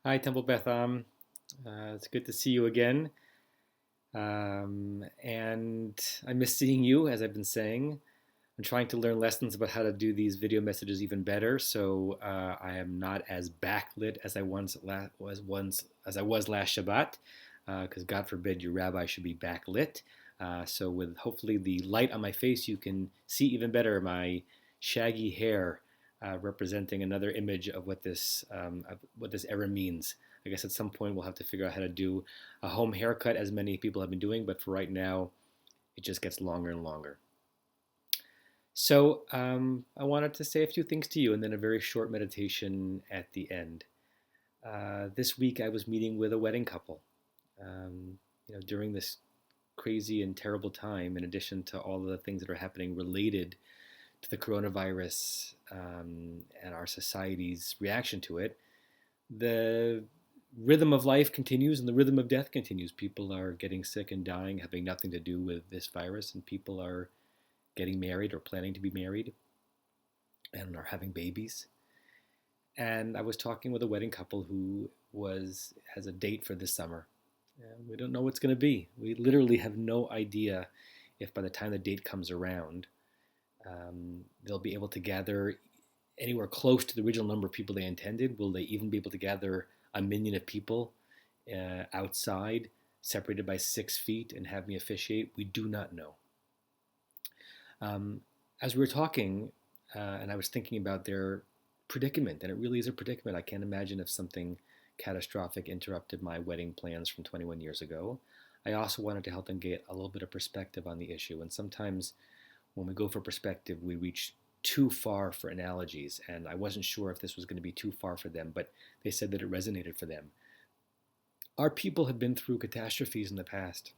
Hi, Temple Betham. It's good to see you again. And I miss seeing you, as I've been saying. I'm trying to learn lessons about how to do these video messages even better, so I am not as backlit as I was last Shabbat, because God forbid your rabbi should be backlit. So with hopefully the light on my face, you can see even better my shaggy hair, representing another image of what this era means. I guess at some point we'll have to figure out how to do a home haircut, as many people have been doing, but for right now, it just gets longer and longer. So I wanted to say a few things to you, and then a very short meditation at the end. This week I was meeting with a wedding couple. During this crazy and terrible time, in addition to all of the things that are happening related to the coronavirus, and our society's reaction to it, the rhythm of life continues and the rhythm of death continues. People are getting sick and dying, having nothing to do with this virus, and people are getting married or planning to be married and are having babies. And I was talking with a wedding couple who has a date for this summer. And we don't know what's going to be. We literally have no idea if by the time the date comes around, they'll be able to gather anywhere close to the original number of people they intended. Will they even be able to gather 1 million of people outside, separated by 6 feet, and have me officiate? We do not know. As we were talking, and I was thinking about their predicament, and it really is a predicament. I can't imagine if something catastrophic interrupted my wedding plans from 21 years ago. I also wanted to help them get a little bit of perspective on the issue. And sometimes when we go for perspective, we reach too far for analogies, and I wasn't sure if this was going to be too far for them, but they said that it resonated for them. Our people have been through catastrophes in the past,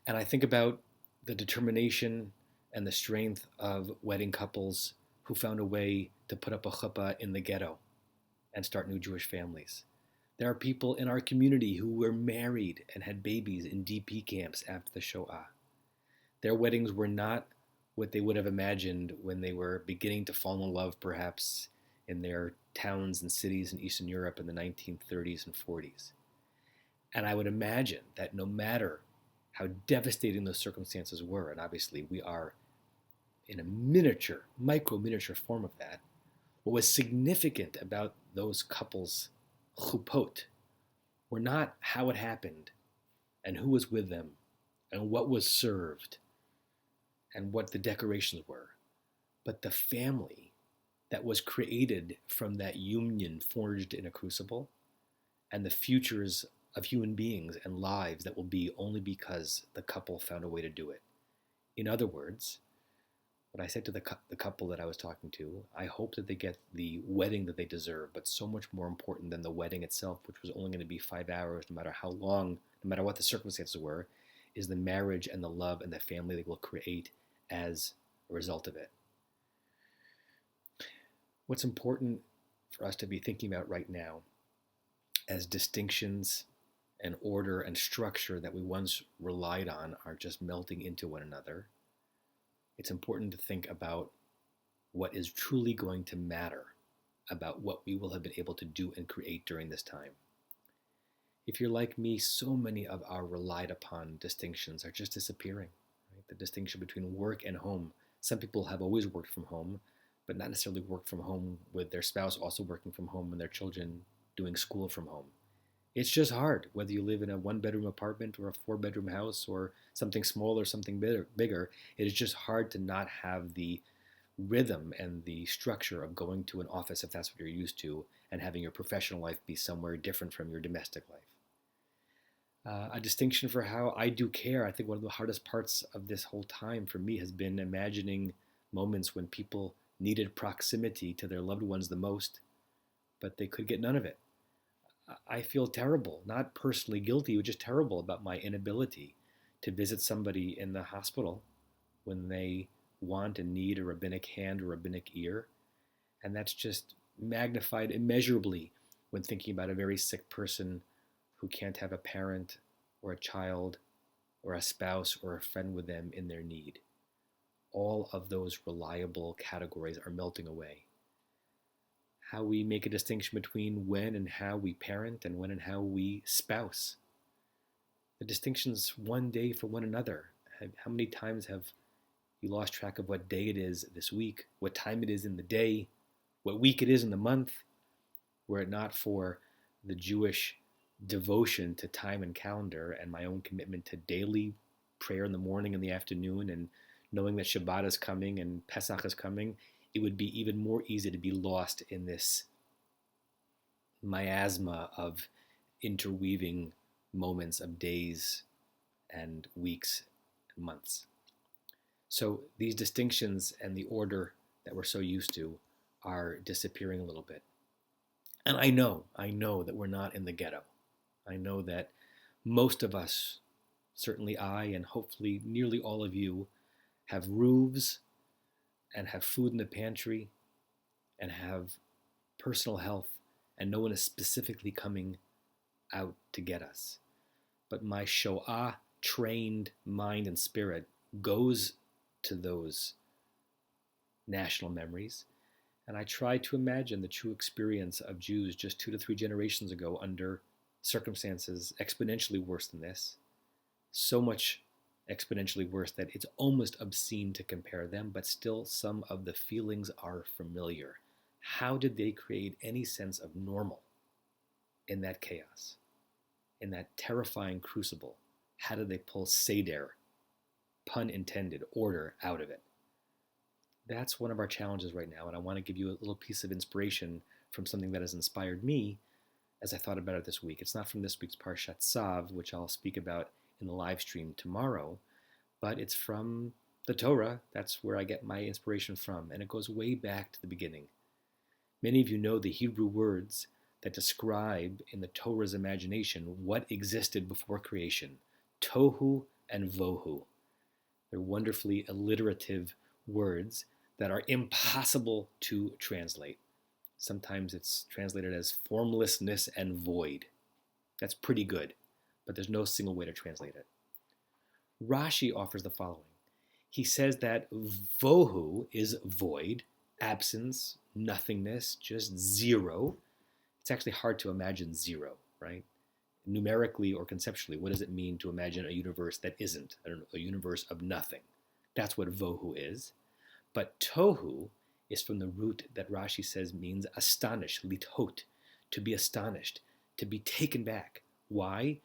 and I think about the determination and the strength of wedding couples who found a way to put up a chuppah in the ghetto and start new Jewish families. There are people in our community who were married and had babies in DP camps after the Shoah. Their weddings were not what they would have imagined when they were beginning to fall in love, perhaps, in their towns and cities in Eastern Europe in the 1930s and 40s. And I would imagine that no matter how devastating those circumstances were, and obviously we are in a micro-miniature form of that, what was significant about those couples' chupot were not how it happened and who was with them and what was served and what the decorations were, but the family that was created from that union forged in a crucible, and the futures of human beings and lives that will be only because the couple found a way to do it. In other words, what I said to the couple that I was talking to, I hope that they get the wedding that they deserve, but so much more important than the wedding itself, which was only going to be 5 hours, no matter how long, no matter what the circumstances were, is the marriage and the love and the family they will create as a result of it. What's important for us to be thinking about right now, as distinctions and order and structure that we once relied on are just melting into one another, it's important to think about what is truly going to matter about what we will have been able to do and create during this time. If you're like me, so many of our relied upon distinctions are just disappearing. Right? The distinction between work and home. Some people have always worked from home, but not necessarily worked from home with their spouse also working from home and their children doing school from home. It's just hard, whether you live in a 1-bedroom apartment or a 4-bedroom house or something small or something bigger. It is just hard to not have the rhythm and the structure of going to an office if that's what you're used to, and having your professional life be somewhere different from your domestic life. A distinction for how I do care. I think one of the hardest parts of this whole time for me has been imagining moments when people needed proximity to their loved ones the most, but they could get none of it. I feel terrible, not personally guilty, but just terrible about my inability to visit somebody in the hospital when they want and need a rabbinic hand or rabbinic ear. And that's just magnified immeasurably when thinking about a very sick person who can't have a parent or a child or a spouse or a friend with them in their need. All of those reliable categories are melting away. how we make a distinction between when and how we parent and when and how we spouse. The distinctions one day for one another. How many times have you lost track of what day it is this week, what time it is in the day, what week it is in the month? Were it not for the Jewish devotion to time and calendar and my own commitment to daily prayer in the morning and the afternoon and knowing that Shabbat is coming and Pesach is coming, it would be even more easy to be lost in this miasma of interweaving moments of days and weeks and months. So these distinctions and the order that we're so used to are disappearing a little bit. And I know that we're not in the ghetto. I know that most of us, certainly I and hopefully nearly all of you, have roofs and have food in the pantry and have personal health, and no one is specifically coming out to get us. But my Shoah-trained mind and spirit goes to those national memories, and I try to imagine the true experience of Jews just 2 to 3 generations ago under circumstances exponentially worse than this. So much exponentially worse that it's almost obscene to compare them, but still some of the feelings are familiar. How did they create any sense of normal in that chaos, in that terrifying crucible? How did they pull Seder, pun intended, order out of it? That's one of our challenges right now, and I want to give you a little piece of inspiration from something that has inspired me as I thought about it this week. It's not from this week's Parshat Tzav, which I'll speak about in the live stream tomorrow, but it's from the Torah. That's where I get my inspiration from, and it goes way back to the beginning. Many of you know the Hebrew words that describe in the Torah's imagination what existed before creation: tohu and vohu. They're wonderfully alliterative words that are impossible to translate. Sometimes it's translated as formlessness and void. That's pretty good, but there's no single way to translate it. Rashi offers the following. He says that vohu is void, absence, nothingness, just zero. It's actually hard to imagine zero, right? Numerically or conceptually, what does it mean to imagine a universe that isn't, a universe of nothing? That's what vohu is. But tohu is from the root that Rashi says means astonish, lithot, to be astonished, to be taken back. Why?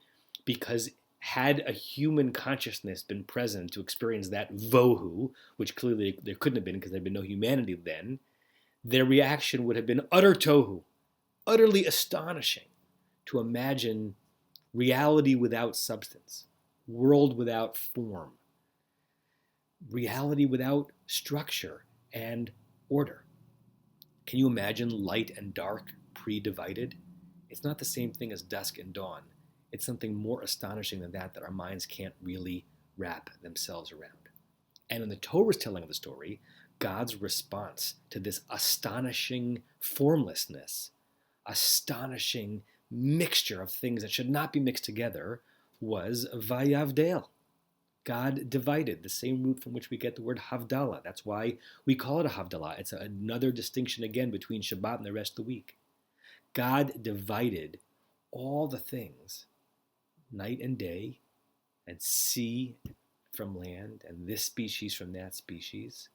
Because had a human consciousness been present to experience that vohu, which clearly there couldn't have been because there had been no humanity then, their reaction would have been utter tohu, utterly astonishing, to imagine reality without substance, world without form, reality without structure and order. Can you imagine light and dark pre-divided? It's not the same thing as dusk and dawn. It's something more astonishing than that our minds can't really wrap themselves around. And in the Torah's telling of the story, God's response to this astonishing formlessness, astonishing mixture of things that should not be mixed together, was vayavdel. God divided, the same root from which we get the word Havdalah. That's why we call it a Havdalah. It's another distinction again between Shabbat and the rest of the week. God divided all the things, night and day, and sea from land, and this species from that species,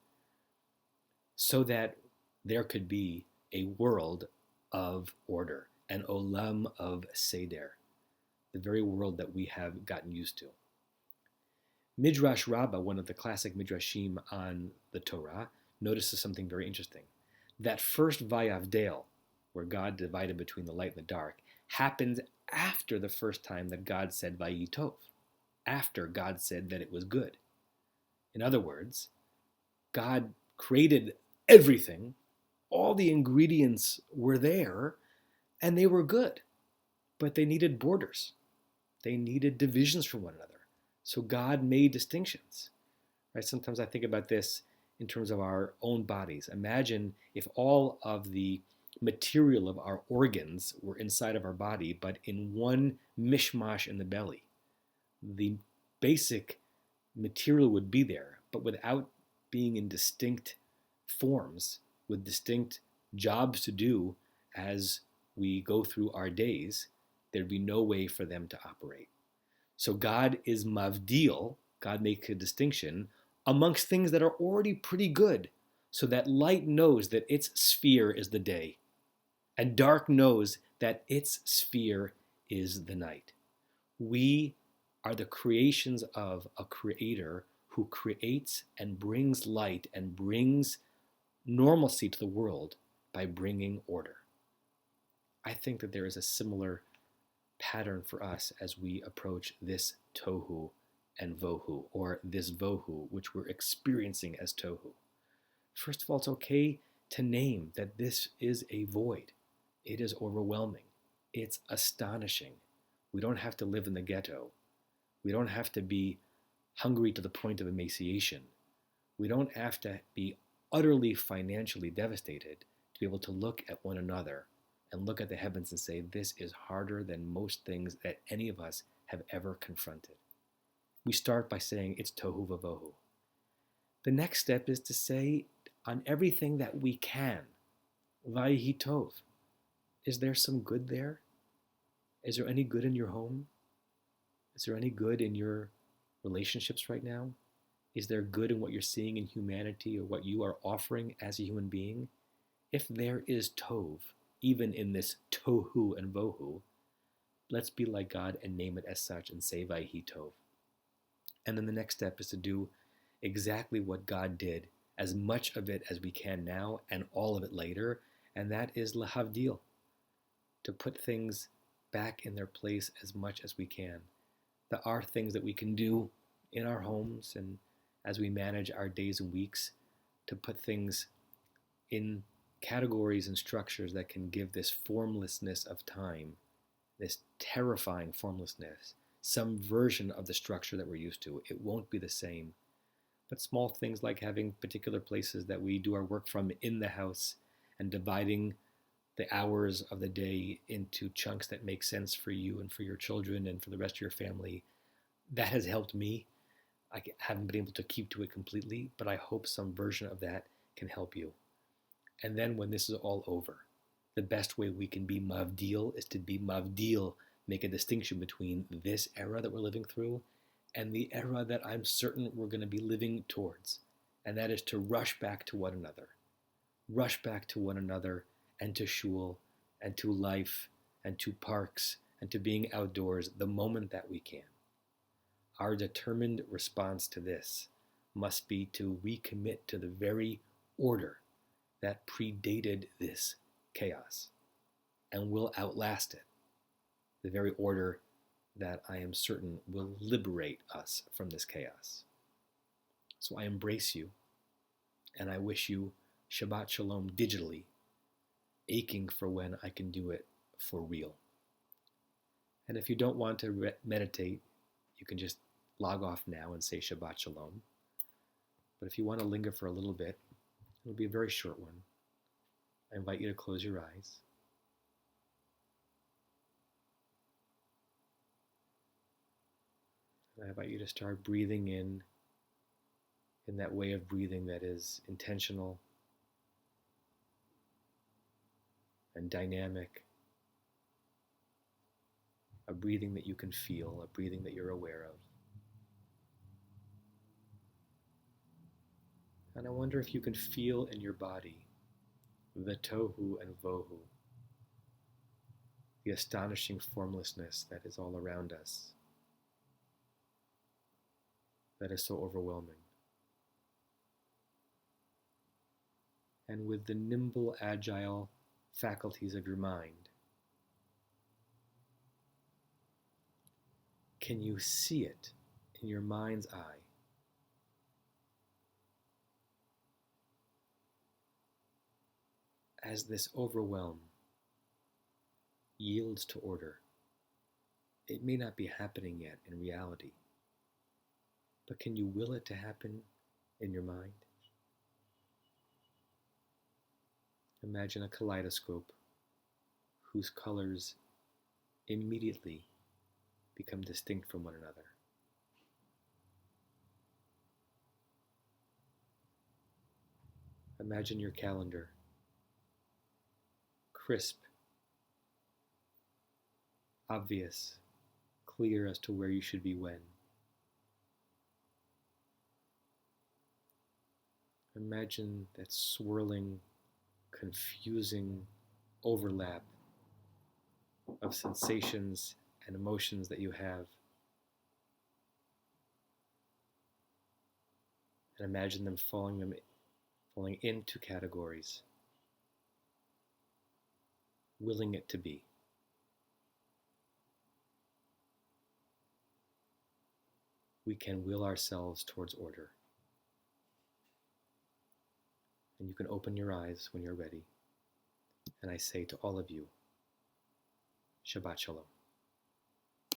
so that there could be a world of order, an olam of seder, the very world that we have gotten used to. Midrash Rabbah, one of the classic midrashim on the Torah, notices something very interesting. That first vayavdel, where God divided between the light and the dark, happens after the first time that God said vayitov, after God said that it was good. In other words, God created everything, all the ingredients were there, and they were good, but they needed borders. They needed divisions from one another. So God made distinctions. Right? Sometimes I think about this in terms of our own bodies. Imagine if all of the material of our organs were inside of our body, but in one mishmash in the belly. The basic material would be there, but without being in distinct forms, with distinct jobs to do, as we go through our days, there'd be no way for them to operate. So God is mavdil, God makes a distinction amongst things that are already pretty good, so that light knows that its sphere is the day, and dark knows that its sphere is the night. We are the creations of a creator who creates and brings light and brings normalcy to the world by bringing order. I think that there is a similar pattern for us as we approach this tohu and vohu, or this vohu, which we're experiencing as tohu. First of all, it's okay to name that this is a void. It is overwhelming. It's astonishing. We don't have to live in the ghetto. We don't have to be hungry to the point of emaciation. We don't have to be utterly financially devastated to be able to look at one another and look at the heavens and say, this is harder than most things that any of us have ever confronted. We start by saying it's tohu vavohu. The next step is to say on everything that we can, vayihi tov. Is there some good there? Is there any good in your home? Is there any good in your relationships right now? Is there good in what you're seeing in humanity or what you are offering as a human being? If there is tov, even in this tohu and vohu, let's be like God and name it as such and say vayihi tov. And then the next step is to do exactly what God did, as much of it as we can now and all of it later, and that is lahavdil, to put things back in their place as much as we can. There are things that we can do in our homes and as we manage our days and weeks to put things in categories and structures that can give this formlessness of time, this terrifying formlessness, some version of the structure that we're used to. It won't be the same. But small things like having particular places that we do our work from in the house and dividing the hours of the day into chunks that make sense for you and for your children and for the rest of your family, that has helped me. I haven't been able to keep to it completely, but I hope some version of that can help you. And then when this is all over, the best way we can be mavdil is to be mavdil, make a distinction between this era that we're living through and the era that I'm certain we're going to be living towards. And that is to rush back to one another. Rush back to one another and to shul and to life and to parks and to being outdoors the moment that we can. Our determined response to this must be to recommit to the very order that predated this chaos and will outlast it. The very order that I am certain will liberate us from this chaos. So I embrace you and I wish you Shabbat Shalom digitally, aching for when I can do it for real. And if you don't want to meditate, you can just log off now and say Shabbat Shalom. But if you want to linger for a little bit, it'll be a very short one. I invite you to close your eyes. And I invite you to start breathing in that way of breathing that is intentional and dynamic, a breathing that you can feel, a breathing that you're aware of. And I wonder if you can feel in your body the tohu and vohu, the astonishing formlessness that is all around us, that is so overwhelming. And with the nimble, agile faculties of your mind, can you see it in your mind's eye? As this overwhelm yields to order, it may not be happening yet in reality, but can you will it to happen in your mind? Imagine a kaleidoscope whose colors immediately become distinct from one another. Imagine your calendar, crisp obvious, clear as to where you should be when. Imagine that swirling, confusing overlap of sensations and emotions that you have. And imagine them falling into categories, willing it to be. We can will ourselves towards order. And you can open your eyes when you're ready. And I say to all of you, Shabbat Shalom.